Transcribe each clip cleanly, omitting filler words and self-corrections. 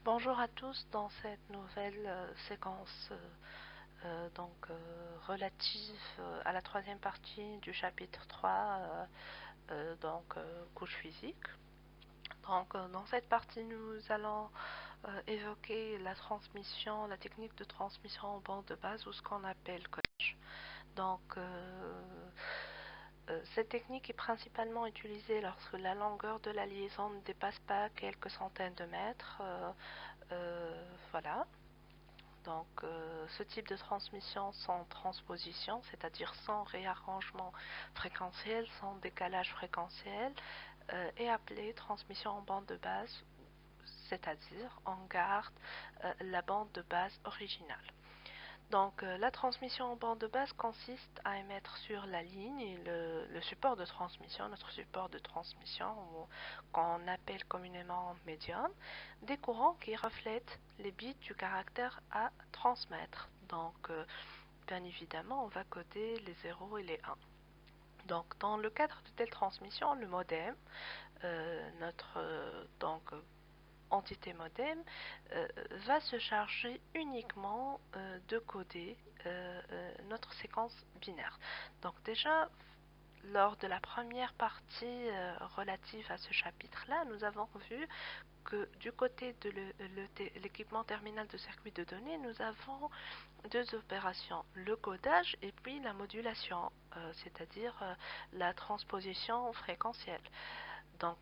Bonjour à tous dans cette nouvelle séquence relative à la troisième partie du chapitre 3, couche physique. Dans cette partie, nous allons évoquer la technique de transmission en bande de base ou ce qu'on appelle codage. Cette technique est principalement utilisée lorsque la longueur de la liaison ne dépasse pas quelques centaines de mètres. Voilà. Ce type de transmission sans transposition, c'est-à-dire sans réarrangement fréquentiel, sans décalage fréquentiel, est appelé transmission en bande de base, c'est-à-dire on garde la bande de base originale. La transmission en bande de base consiste à émettre sur la ligne le support de transmission, notre support de transmission, qu'on appelle communément médium, des courants qui reflètent les bits du caractère à transmettre. Bien évidemment, on va coder les 0 et les 1. Dans le cadre de telle transmission, le modem, notre entité modem, va se charger uniquement de coder notre séquence binaire. Donc déjà, lors de la première partie relative à ce chapitre-là, nous avons vu que du côté de l'équipement terminal de circuit de données, nous avons deux opérations, le codage et puis la modulation, c'est-à-dire la transposition fréquentielle. Donc,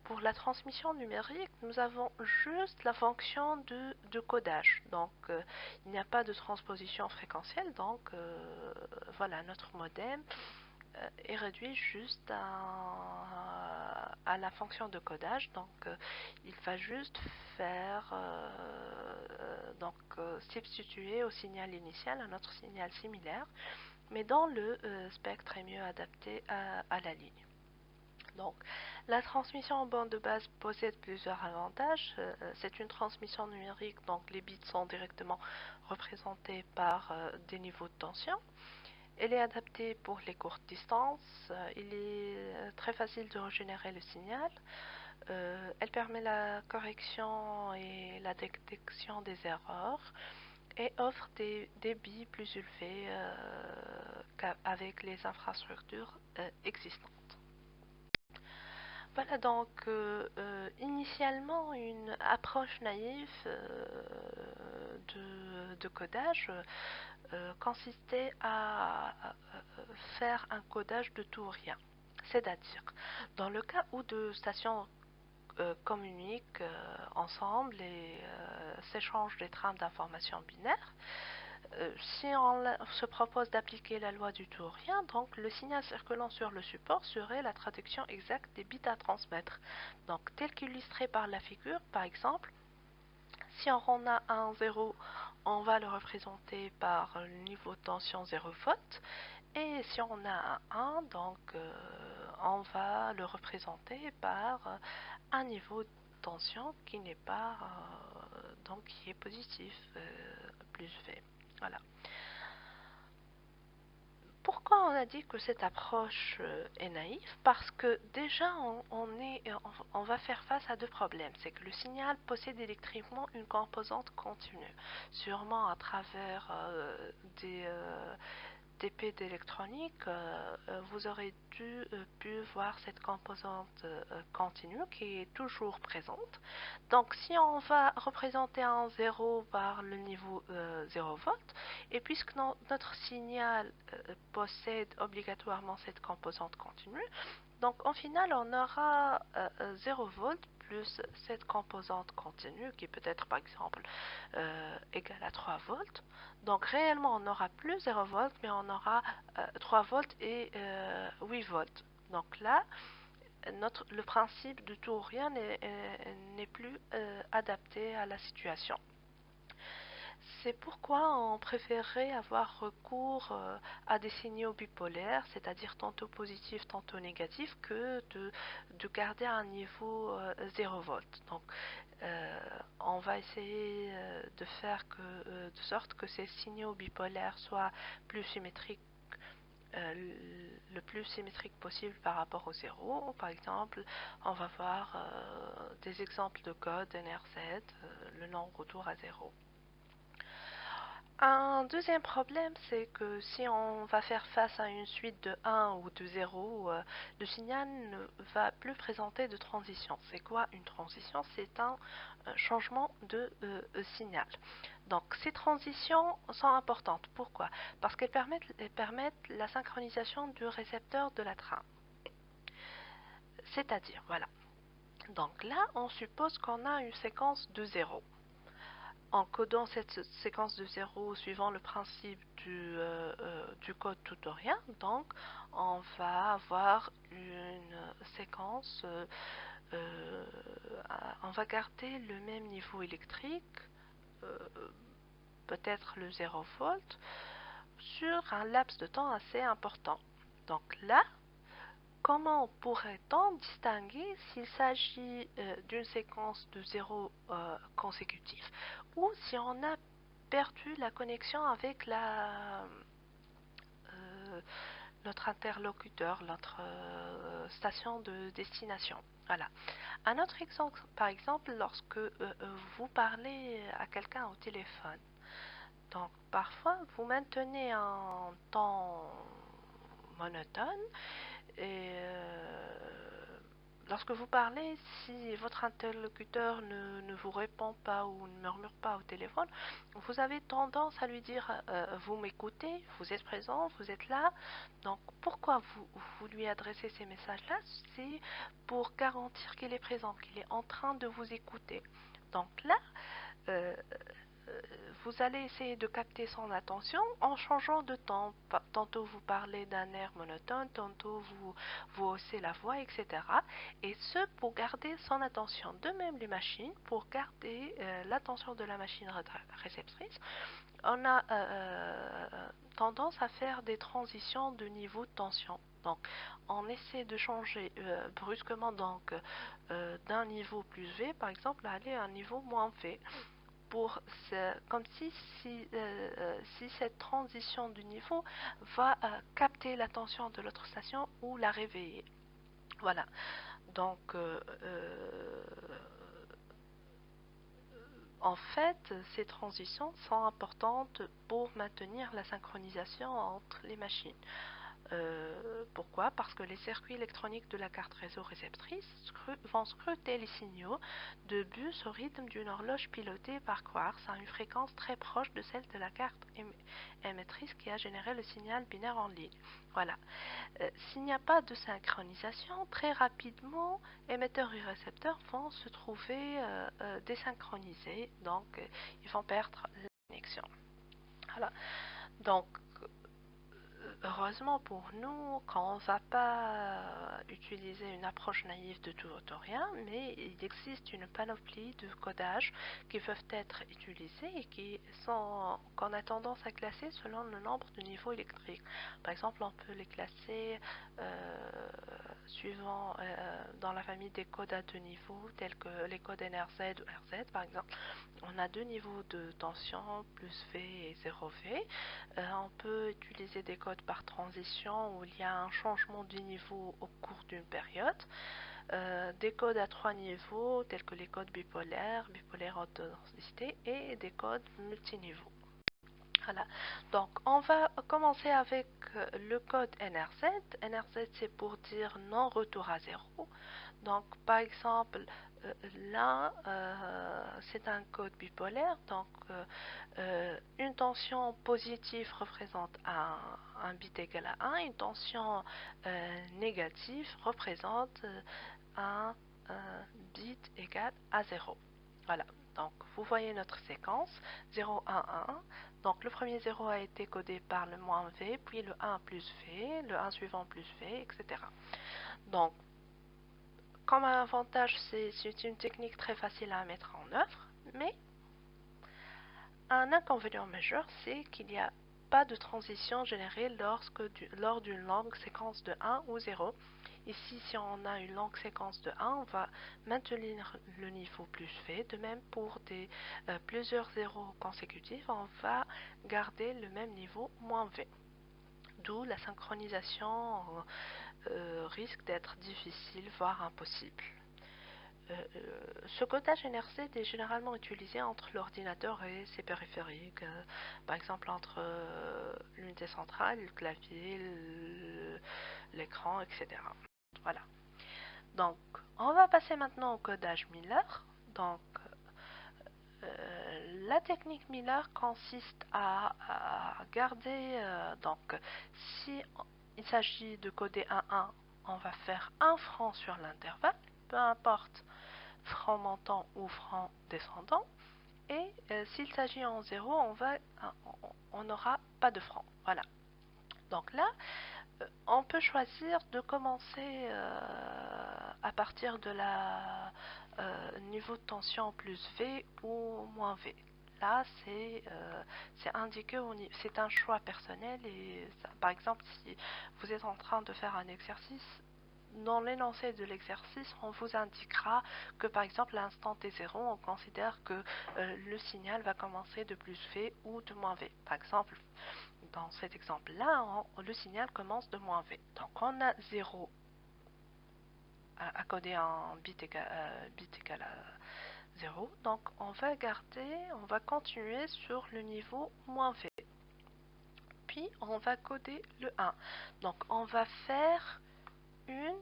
pour la transmission numérique, nous avons juste la fonction de codage. Il n'y a pas de transposition fréquentielle. Voilà, notre modem est réduit juste à la fonction de codage. Il va juste faire substituer au signal initial un autre signal similaire, mais dont le spectre est mieux adapté à la ligne. La transmission en bande de base possède plusieurs avantages. C'est une transmission numérique, donc les bits sont directement représentés par des niveaux de tension. Elle est adaptée pour les courtes distances. Il est très facile de régénérer le signal. Elle permet la correction et la détection des erreurs et offre des débits plus élevés qu'avec les infrastructures existantes. Voilà initialement une approche naïve de codage consistait à faire un codage de tout ou rien. C'est-à-dire, dans le cas où deux stations communiquent ensemble et s'échangent des trames d'informations binaires, si on se propose d'appliquer la loi du tout ou rien, donc le signal circulant sur le support serait la traduction exacte des bits à transmettre. Tel qu'illustré par la figure, par exemple, si on a un 0, on va le représenter par le niveau de tension 0 volts, et si on a un 1, on va le représenter par un niveau de tension qui n'est pas qui est positif, plus V. Voilà. Pourquoi on a dit que cette approche est naïve? Parce que déjà on va faire face à deux problèmes. C'est que le signal possède électriquement une composante continue, sûrement à travers des TP d'électronique, vous aurez pu voir cette composante continue qui est toujours présente. Donc si on va représenter un 0 par le niveau 0 volts, et puisque notre signal possède obligatoirement cette composante continue, donc en final on aura 0 volts plus cette composante continue qui peut être par exemple égale à 3 volts. Donc réellement on n'aura plus 0 volts mais on aura 3 volts et 8 volts. Donc là le principe de tout ou rien n'est plus adapté à la situation. C'est pourquoi on préférerait avoir recours à des signaux bipolaires, c'est-à-dire tantôt positifs, tantôt négatifs, que de garder un niveau 0 volts. On va essayer de faire de sorte que ces signaux bipolaires soient plus symétriques le plus symétrique possible par rapport au 0. Par exemple, on va voir des exemples de code NRZ, le non-retour à 0. Un deuxième problème, c'est que si on va faire face à une suite de 1 ou de 0, le signal ne va plus présenter de transition. C'est quoi une transition? C'est un changement de signal. Donc ces transitions sont importantes. Pourquoi? Parce qu'elles permettent la synchronisation du récepteur de la trame. C'est-à-dire, voilà. Donc là, on suppose qu'on a une séquence de 0. En codant cette séquence de 0 suivant le principe du code tutorien, donc on va avoir une séquence, on va garder le même niveau électrique, euh, peut-être le 0 volt, sur un laps de temps assez important. Donc là, comment pourrait-on distinguer s'il s'agit d'une séquence de 0 consécutif ou si on a perdu la connexion avec notre interlocuteur, notre station de destination? Voilà. Un autre exemple, par exemple, lorsque vous parlez à quelqu'un au téléphone. Donc, parfois, vous maintenez un temps monotone et lorsque vous parlez, si votre interlocuteur ne vous répond pas ou ne murmure pas au téléphone, vous avez tendance à lui dire vous m'écoutez, vous êtes présent, vous êtes là. Donc pourquoi vous lui adressez ces messages-là? C'est pour garantir qu'il est présent, qu'il est en train de vous écouter. Donc là, euh, vous allez essayer de capter son attention en changeant de temps. Tantôt vous parlez d'un air monotone, tantôt vous haussez la voix, etc. Et ce pour garder son attention. De même les machines, pour garder l'attention de la machine réceptrice, on a tendance à faire des transitions de niveau de tension. Donc, on essaie de changer brusquement d'un niveau plus V, par exemple, à aller à un niveau moins V comme si cette transition du niveau va capter l'attention de l'autre station ou la réveiller. Voilà. Donc, en fait, ces transitions sont importantes pour maintenir la synchronisation entre les machines. Pourquoi? Parce que les circuits électroniques de la carte réseau réceptrice vont scruter les signaux de bus au rythme d'une horloge pilotée par quartz à une fréquence très proche de celle de la carte émettrice qui a généré le signal binaire en ligne. Voilà. S'il n'y a pas de synchronisation, très rapidement, émetteur et récepteur vont se trouver désynchronisés, donc ils vont perdre la connexion. Voilà. Donc, heureusement pour nous, quand on ne va pas utiliser une approche naïve de tutorien, mais il existe une panoplie de codages qui peuvent être utilisés et qu'on a tendance à classer selon le nombre de niveaux électriques. Par exemple, on peut les classer suivant dans la famille des codes à deux niveaux, tels que les codes NRZ ou RZ, par exemple. On a deux niveaux de tension, plus V et 0V. On peut utiliser des codes par transition où il y a un changement du niveau au cours d'une période. Des codes à trois niveaux tels que les codes bipolaires, bipolaire haute densité et des codes multiniveaux. Voilà. Donc on va commencer avec le code NRZ. NRZ c'est pour dire non retour à zéro. Donc par exemple là c'est un code bipolaire. Donc une tension positive représente un bit égal à 1. Une tension négative représente un bit égal à 0. Voilà. Donc vous voyez notre séquence 0, 1, 1. Donc le premier 0 a été codé par le moins V, puis le 1 plus V, le 1 suivant plus V, etc. Donc, comme un avantage, c'est une technique très facile à mettre en œuvre, mais un inconvénient majeur, c'est qu'il n'y a pas de transition générée lors d'une longue séquence de 1 ou 0. Ici, si on a une longue séquence de 1, on va maintenir le niveau plus V. De même, pour plusieurs zéros consécutifs, on va garder le même niveau moins V. d'où la synchronisation risque d'être difficile, voire impossible. Ce codage NRC est généralement utilisé entre l'ordinateur et ses périphériques, par exemple entre l'unité centrale, le clavier, l'écran, etc. Voilà. Donc, on va passer maintenant au codage Miller. Donc, la technique Miller consiste à garder, donc, si il s'agit de coder un 1, on va faire un franc sur l'intervalle, peu importe franc montant ou franc descendant. Et s'il s'agit en 0, on n'aura pas de franc. Voilà. Donc là, on peut choisir de commencer à partir de la niveau de tension plus V ou moins V. Là, c'est indiqué, c'est un choix personnel. Et ça, par exemple, si vous êtes en train de faire un exercice, dans l'énoncé de l'exercice, on vous indiquera que par exemple, à l'instant T0, on considère que le signal va commencer de plus V ou de moins V. Par exemple, dans cet exemple-là, le signal commence de moins V. Donc on a 0 à coder en bit égal à 0. Donc on va continuer sur le niveau moins V. Puis on va coder le 1. Donc on va faire une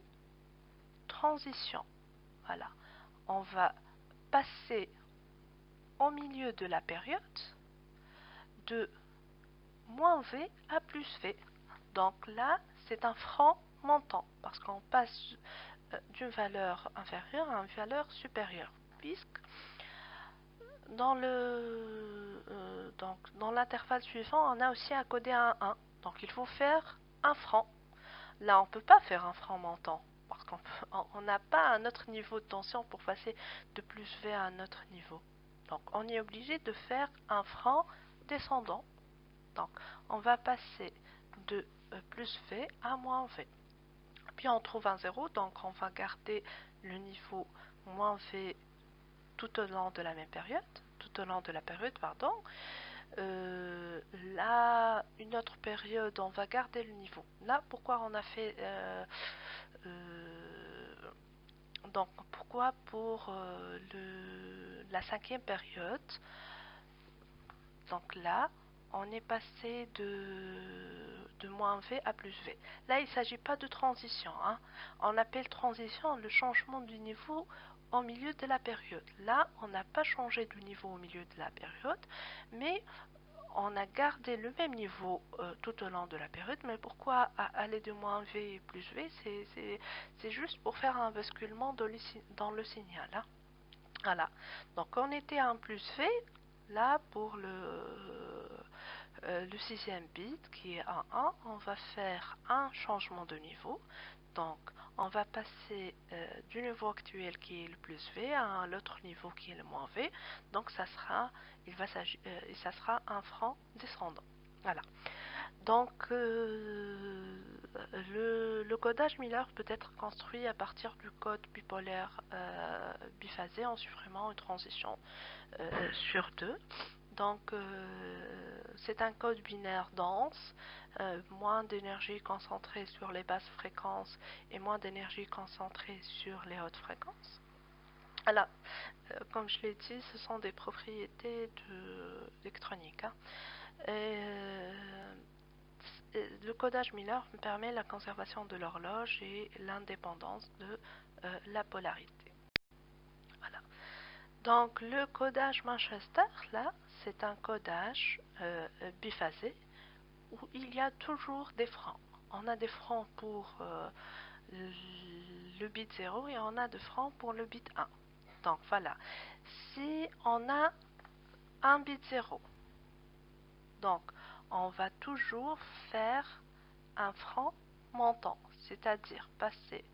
transition. Voilà. On va passer au milieu de la période de moins V à plus V. Donc là, c'est un franc montant parce qu'on passe d'une valeur inférieure à une valeur supérieure, puisque dans l'intervalle suivant, on a aussi à coder un 1. Donc il faut faire un franc. Là, on ne peut pas faire un franc montant parce qu'on n'a pas un autre niveau de tension pour passer de plus V à un autre niveau. Donc on est obligé de faire un franc descendant. Donc on va passer de plus V à moins V. Puis on trouve un 0, donc on va garder le niveau moins V tout au long de la même période, tout au long de la période, pardon. Là, une autre période, on va garder le niveau. Là, pourquoi on a fait donc pourquoi pour la 5e période, donc là, on est passé de moins V à plus V. Là, il ne s'agit pas de transition. Hein. On appelle transition le changement du niveau au milieu de la période. Là, on n'a pas changé de niveau au milieu de la période, mais on a gardé le même niveau tout au long de la période. Mais pourquoi aller de moins V et plus V? C'est juste pour faire un basculement dans le signal. Hein. Voilà. Donc, on était à un plus V. Là, pour le 6e bit qui est un 1, on va faire un changement de niveau. Donc, on va passer du niveau actuel qui est le plus V à l'autre niveau qui est le moins V. Donc, ça sera un franc descendant. Voilà. Donc, le codage Miller peut être construit à partir du code bipolaire biphasé en supprimant une transition sur 2. Donc, c'est un code binaire dense, moins d'énergie concentrée sur les basses fréquences et moins d'énergie concentrée sur les hautes fréquences. Alors, comme je l'ai dit, ce sont des propriétés électroniques. Hein. Le codage Miller permet la conservation de l'horloge et l'indépendance de la polarité. Voilà. Donc le codage Manchester, là, c'est un codage biphasé où il y a toujours des francs. On a des francs pour le bit 0 et on a des francs pour le bit 1. Donc voilà, si on a un bit 0, donc on va toujours faire un franc montant, c'est-à-dire passer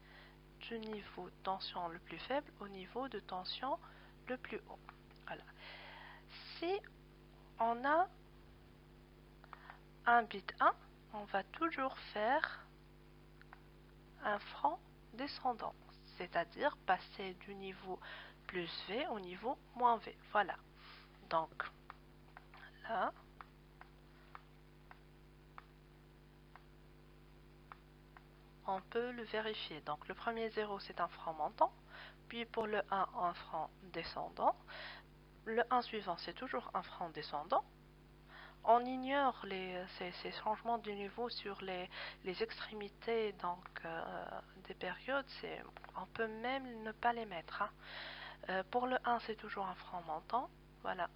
du niveau de tension le plus faible au niveau de tension le plus haut. Voilà. Si on a un bit 1, on va toujours faire un franc descendant, c'est-à-dire passer du niveau plus V au niveau moins V. Voilà. Donc, là, on peut le vérifier. Donc le premier 0 c'est un franc montant, puis pour le 1 un franc descendant, le 1 suivant c'est toujours un franc descendant. On ignore ces changements de niveau sur les extrémités donc, des périodes, on peut même ne pas les mettre. Pour le 1 c'est toujours un franc montant. Voilà,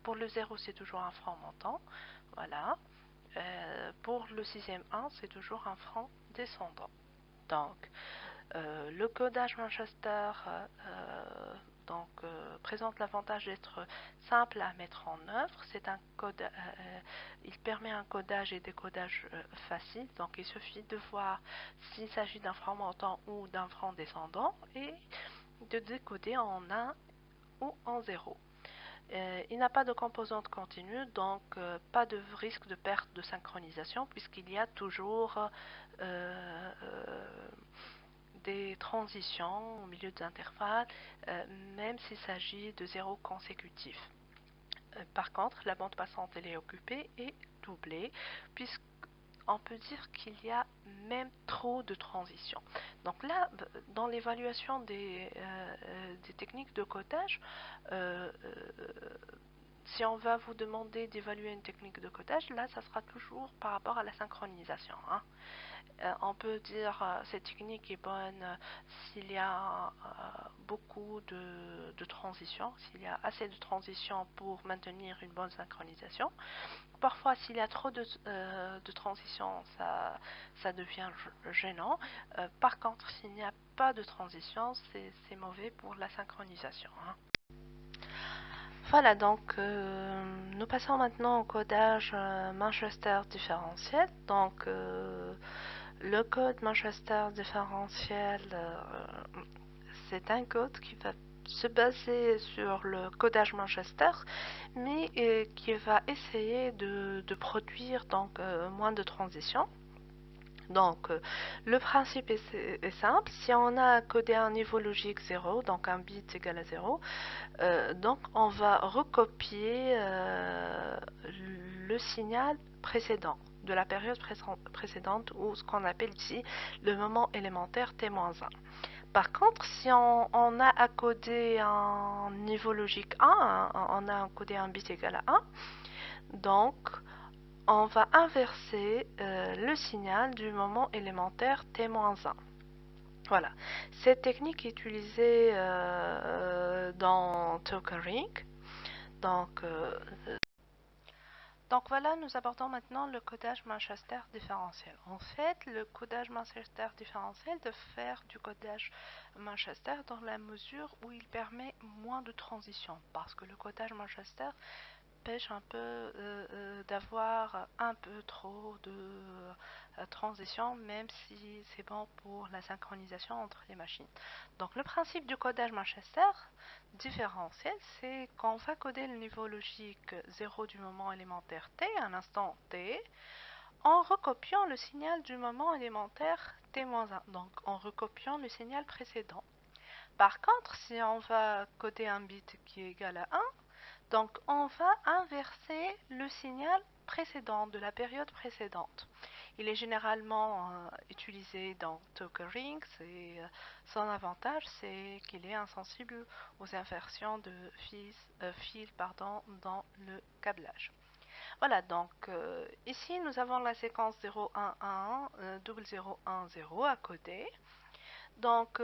pour le 0 c'est toujours un franc montant. Voilà. Pour le sixième 1 c'est toujours un franc descendant. Donc, le codage Manchester présente l'avantage d'être simple à mettre en œuvre. Il permet un codage et décodage facile. Donc, il suffit de voir s'il s'agit d'un franc montant ou d'un franc descendant et de décoder en 1 ou en 0. Il n'a pas de composante continue, donc pas de risque de perte de synchronisation puisqu'il y a toujours des transitions au milieu des intervalles, même s'il s'agit de zéros consécutifs. Par contre, la bande passante elle est occupée et doublée, puisqu'on peut dire qu'il y a même trop de transitions. Donc là, dans l'évaluation des techniques de codage, si on va vous demander d'évaluer une technique de codage, là, ça sera toujours par rapport à la synchronisation. On peut dire cette technique est bonne s'il y a beaucoup de transitions, s'il y a assez de transitions pour maintenir une bonne synchronisation. Parfois, s'il y a trop de transitions, ça devient gênant. Par contre, s'il n'y a pas de transition, c'est mauvais pour la synchronisation. Voilà, donc nous passons maintenant au codage Manchester différentiel. Donc, le code Manchester différentiel, c'est un code qui va se baser sur le codage Manchester, mais qui va essayer de produire donc moins de transitions. Donc, le principe est simple. Si on a codé un niveau logique 0, donc un bit égal à 0, donc on va recopier le signal précédent de la période précédente, ou ce qu'on appelle ici le moment élémentaire t-1. Par contre, si on a à coder un niveau logique 1, on a encodé un bit égal à 1, donc on va inverser le signal du moment élémentaire t-1. Voilà, cette technique est utilisée dans tokering. Donc voilà, nous abordons maintenant le codage Manchester différentiel. En fait, le codage Manchester différentiel de faire du codage Manchester dans la mesure où il permet moins de transitions, parce que le codage Manchester pêche un peu d'avoir un peu trop de transitions, même si c'est bon pour la synchronisation entre les machines. Donc le principe du codage Manchester différentiel, c'est qu'on va coder le niveau logique 0 du moment élémentaire t, à un instant t, en recopiant le signal du moment élémentaire t-1, donc en recopiant le signal précédent. Par contre, si on va coder un bit qui est égal à 1, donc on va inverser le signal précédent de la période précédente. Il est généralement utilisé dans tokering et son avantage c'est qu'il est insensible aux inversions de fils dans le câblage. Voilà, donc ici nous avons la séquence 0, 1, 1, 0, 1, 0 à coder. Donc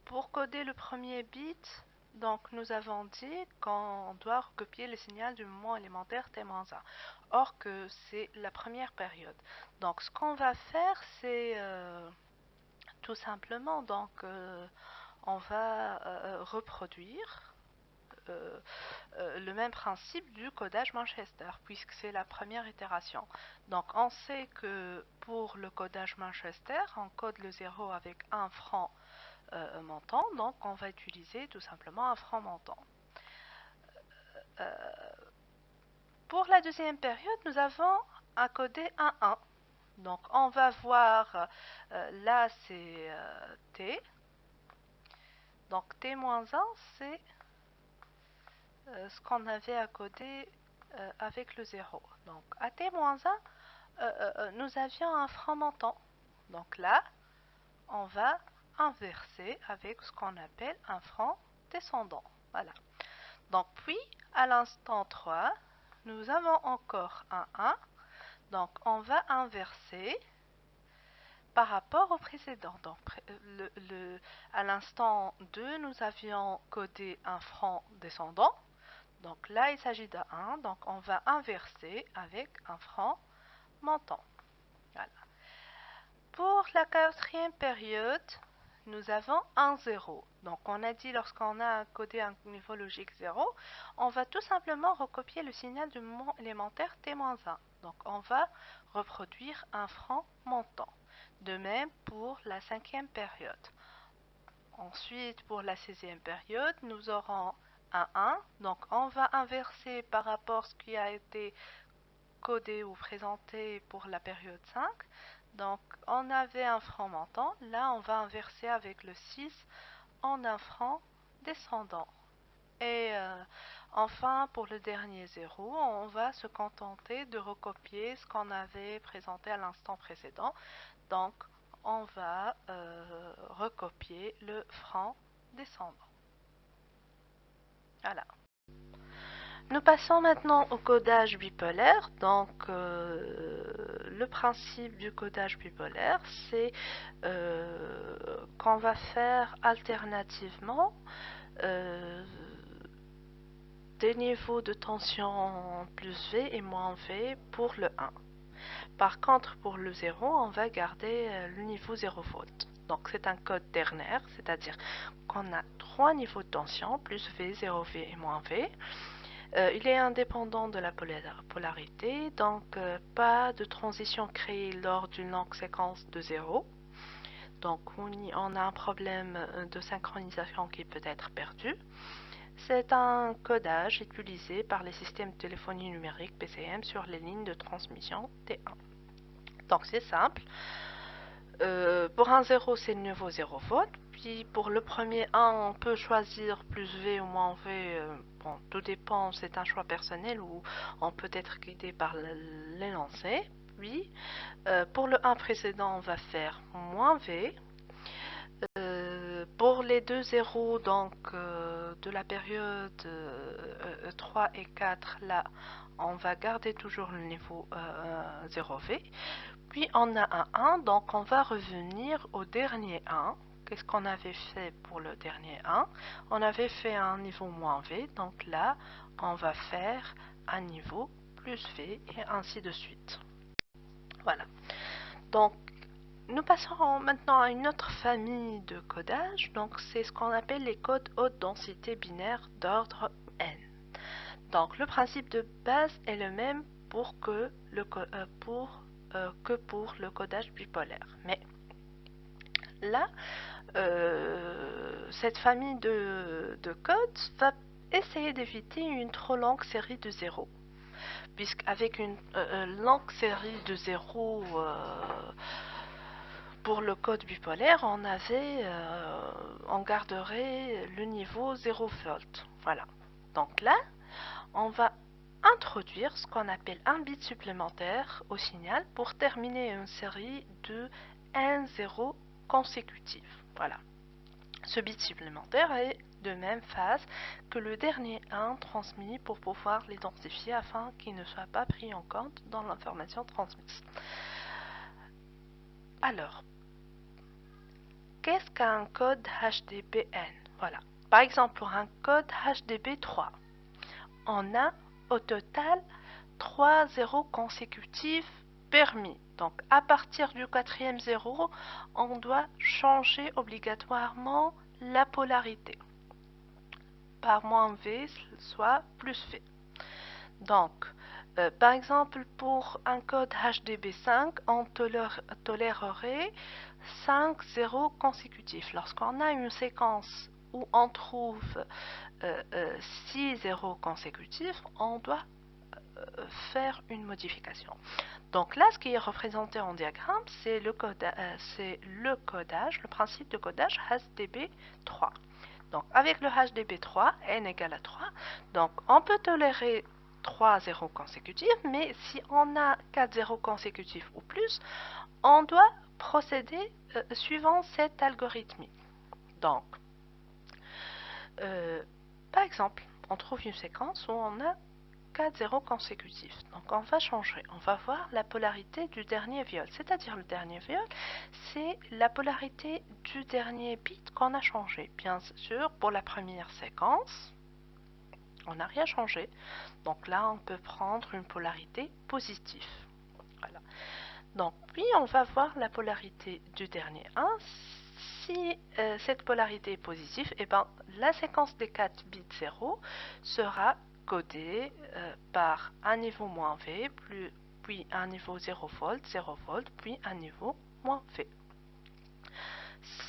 pour coder le premier bit, donc nous avons dit qu'on doit recopier le signal du moment élémentaire t-1, or que c'est la première période. Donc ce qu'on va faire, c'est tout simplement, donc on va reproduire le même principe du codage Manchester, puisque c'est la première itération. Donc on sait que pour le codage Manchester, on code le 0 avec un franc montant, donc on va utiliser tout simplement un franc montant. Pour la deuxième période, nous avons à coder un 1. Donc on va voir, là c'est t, donc t-1 c'est ce qu'on avait à coder avec le 0. Donc à t-1, nous avions un franc montant. Donc là, on va inverser avec ce qu'on appelle un franc descendant. Voilà. Donc puis, à l'instant 3, nous avons encore un 1. Donc on va inverser par rapport au précédent. Donc à l'instant 2, nous avions codé un franc descendant. Donc là, il s'agit d'un 1. Donc on va inverser avec un franc montant. Voilà. Pour la quatrième période, nous avons un 0. Donc on a dit lorsqu'on a codé un niveau logique 0, on va tout simplement recopier le signal du moment élémentaire T-1. Donc on va reproduire un franc montant. De même pour la cinquième période. Ensuite, pour la sixième période, nous aurons un 1. Donc on va inverser par rapport à ce qui a été codé ou présenté pour la période 5. Donc on avait un franc montant, là on va inverser avec le 6 en un franc descendant. Et enfin pour le dernier 0, on va se contenter de recopier ce qu'on avait présenté à l'instant précédent. Donc on va recopier le franc descendant. Voilà. Nous passons maintenant au codage bipolaire. Donc, le principe du codage bipolaire, c'est qu'on va faire alternativement des niveaux de tension plus V et moins V pour le 1. Par contre, pour le 0, on va garder le niveau 0 volt. Donc, c'est un code ternaire, c'est-à-dire qu'on a 3 niveaux de tension, plus V, 0V et moins V. Il est indépendant de la polarité, donc pas de transition créée lors d'une longue séquence de 0. Donc on a un problème de synchronisation qui peut être perdu. C'est un codage utilisé par les systèmes de téléphonie numérique PCM sur les lignes de transmission T1. Donc c'est simple. Pour un 0, c'est le niveau 0 volt. Puis pour le premier 1, on peut choisir plus V ou moins V. Bon, tout dépend, c'est un choix personnel ou on peut être guidé par l'énoncé. Puis pour le 1 précédent, on va faire moins V. Pour les deux 0, donc de la période 3 et 4, là, on va garder toujours le niveau 0V. Puis on a un 1, donc on va revenir au dernier 1. Qu'est-ce qu'on avait fait pour le dernier 1? On avait fait un niveau moins V, donc là, on va faire un niveau plus V et ainsi de suite. Voilà. Donc, nous passons maintenant à une autre famille de codage. Donc, c'est ce qu'on appelle les codes haute densité binaire d'ordre N. Donc, le principe de base est le même que pour le codage bipolaire. Mais là, cette famille de codes va essayer d'éviter une trop longue série de zéros. Puisqu'avec une longue série de zéros pour le code bipolaire, on garderait le niveau 0 volt. Voilà. Donc là, on va introduire ce qu'on appelle un bit supplémentaire au signal pour terminer une série de 1-0 consécutifs. Voilà. Ce bit supplémentaire est de même phase que le dernier 1 transmis pour pouvoir l'identifier afin qu'il ne soit pas pris en compte dans l'information transmise. Alors, qu'est-ce qu'un code HDBN? Voilà. Par exemple, pour un code HDB3, on a au total 3 zéros consécutifs permis. Donc, à partir du quatrième 0, on doit changer obligatoirement la polarité par moins V, soit plus V. Donc, par exemple, pour un code HDB5, on tolérerait 5 zéros consécutifs. Lorsqu'on a une séquence où on trouve 6 zéros consécutifs, on doit faire une modification. Donc là, ce qui est représenté en diagramme, c'est le codage, le principe de codage HDB3. Donc avec le HDB3, n égale à 3, donc on peut tolérer 3 zéros consécutifs, mais si on a 4 zéros consécutifs ou plus, on doit procéder suivant cet algorithme. Donc, par exemple, on trouve une séquence où on a 4 zéros consécutifs. Donc on va changer, on va voir la polarité du dernier viol. C'est-à-dire le dernier viol, c'est la polarité du dernier bit qu'on a changé. Bien sûr, pour la première séquence, on n'a rien changé. Donc là, on peut prendre une polarité positive. Voilà. Donc, puis on va voir la polarité du dernier 1. Si cette polarité est positive, et ben, la séquence des 4 bits 0 sera codée par un niveau -V, puis un niveau 0 volt, 0 volt, puis un niveau -V.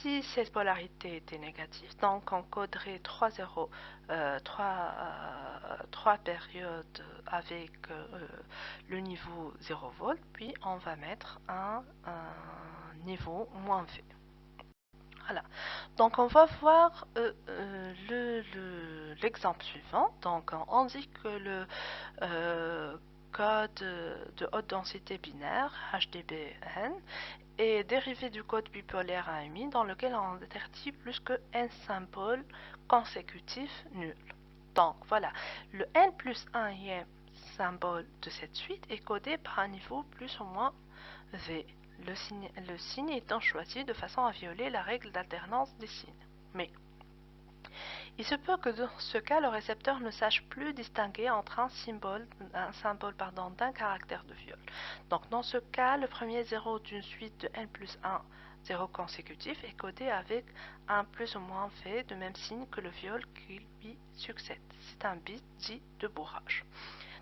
Si cette polarité était négative, donc on coderait 3 périodes avec le niveau 0 volt, puis on va mettre un niveau -V. Voilà. Donc on va voir l'exemple suivant. Donc on dit que le code de haute densité binaire, HDBN, est dérivé du code bipolaire 1,5 dans lequel on interdit plus que n symboles consécutifs nuls. Donc voilà, le n plus 1e symbole de cette suite est codé par un niveau plus ou moins V. Le signe étant choisi de façon à violer la règle d'alternance des signes. Mais il se peut que dans ce cas, le récepteur ne sache plus distinguer entre un symbole d'un caractère de viol. Donc dans ce cas, le premier 0 d'une suite de n plus 1 0 consécutif est codé avec un plus ou moins V de même signe que le viol qui lui succède. C'est un bit dit de bourrage.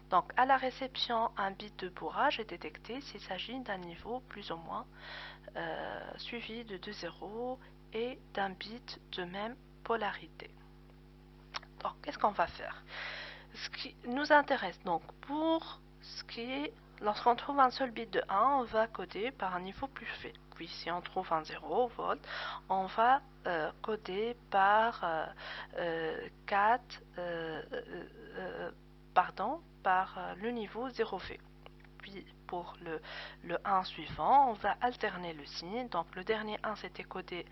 Donc à la réception, un bit de bourrage est détecté s'il s'agit d'un niveau plus ou moins suivi de 2 zéros et d'un bit de même polarité. Donc qu'est-ce qu'on va faire? Ce qui nous intéresse donc pour ce qui est, lorsqu'on trouve un seul bit de 1, on va coder par un niveau plus fait. Puis si on trouve un 0 volt, on va coder par 4 par le niveau 0V. Puis pour le 1 suivant, on va alterner le signe. Donc le dernier 1 c'était codé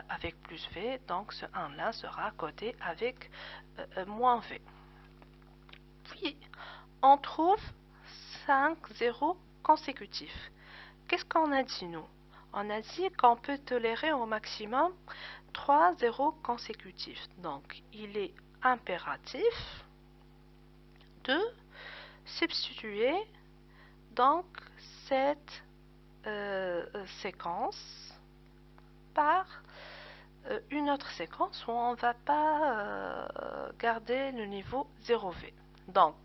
avec plus V, donc ce 1 là sera codé avec moins V. Puis on trouve 5 zéros consécutifs. Qu'est-ce qu'on a dit nous? On a dit qu'on peut tolérer au maximum 3 zéros consécutifs. Donc il est impératif de substituer donc cette séquence par une autre séquence où on ne va pas garder le niveau 0V. Donc,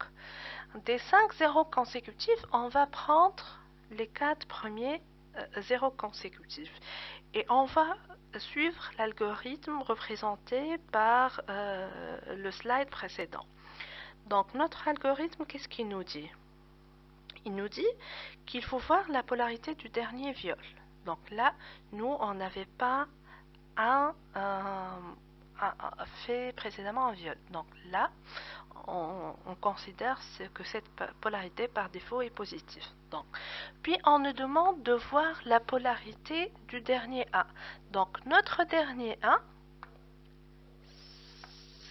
des 5 zéros consécutifs, on va prendre les 4 premiers zéros consécutifs et on va suivre l'algorithme représenté par le slide précédent. Donc notre algorithme, qu'est-ce qu'il nous dit? Il nous dit qu'il faut voir la polarité du dernier viol. Donc là, nous, on n'avait pas fait précédemment un viol. Donc là, on considère que cette polarité par défaut est positive. Donc, puis on nous demande de voir la polarité du dernier A. Donc notre dernier A,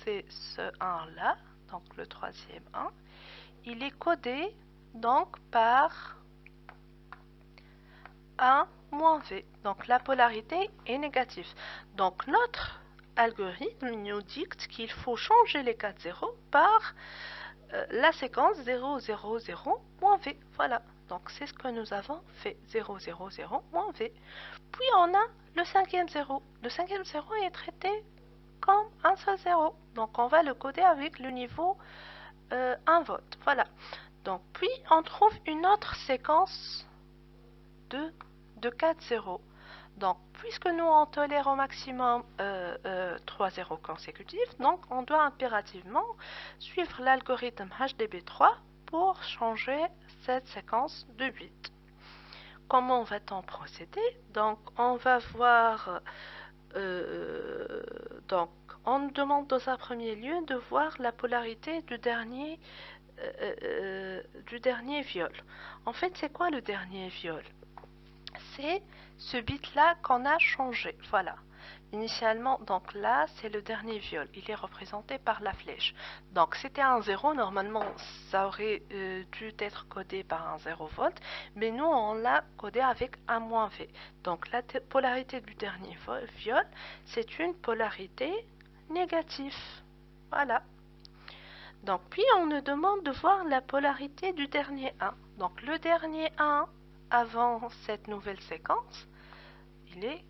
c'est ce 1 là, donc le troisième 1, il est codé donc par 1 moins V. Donc la polarité est négative. Donc notre algorithme nous dicte qu'il faut changer les 4 zéros par la séquence 0, 0, 0, moins V. Voilà. Donc c'est ce que nous avons fait. 0, 0, 0, moins V. Puis on a le cinquième 0. Le cinquième 0 est traité comme un seul 0. Donc on va le coder avec le niveau 1 volt. Voilà. Donc puis on trouve une autre séquence de 4 zéros. Donc, puisque nous on tolère au maximum 3 zéros consécutifs, donc on doit impérativement suivre l'algorithme HDB3 pour changer cette séquence de 8. Comment va-t-on procéder? Donc, on va voir, donc, on nous demande dans un premier lieu de voir la polarité du dernier du dernier viol. En fait, c'est quoi le dernier viol? C'est ce bit-là qu'on a changé. Voilà. Initialement, donc là, c'est le dernier viol. Il est représenté par la flèche. Donc, c'était un 0. Normalement, ça aurait dû être codé par un 0 volt. Mais nous, on l'a codé avec un moins V. Donc, la polarité du dernier viol, c'est une polarité négative. Voilà. Donc, puis, on nous demande de voir la polarité du dernier 1. Donc, le dernier 1, avant cette nouvelle séquence, il est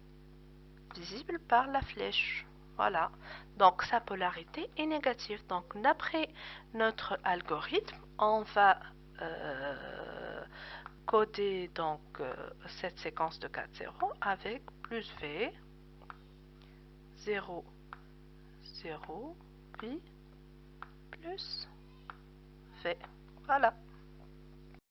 visible par la flèche. Voilà. Donc sa polarité est négative. Donc d'après notre algorithme, on va coder donc cette séquence de 4 zéros avec plus V 0 0 puis plus V. Voilà.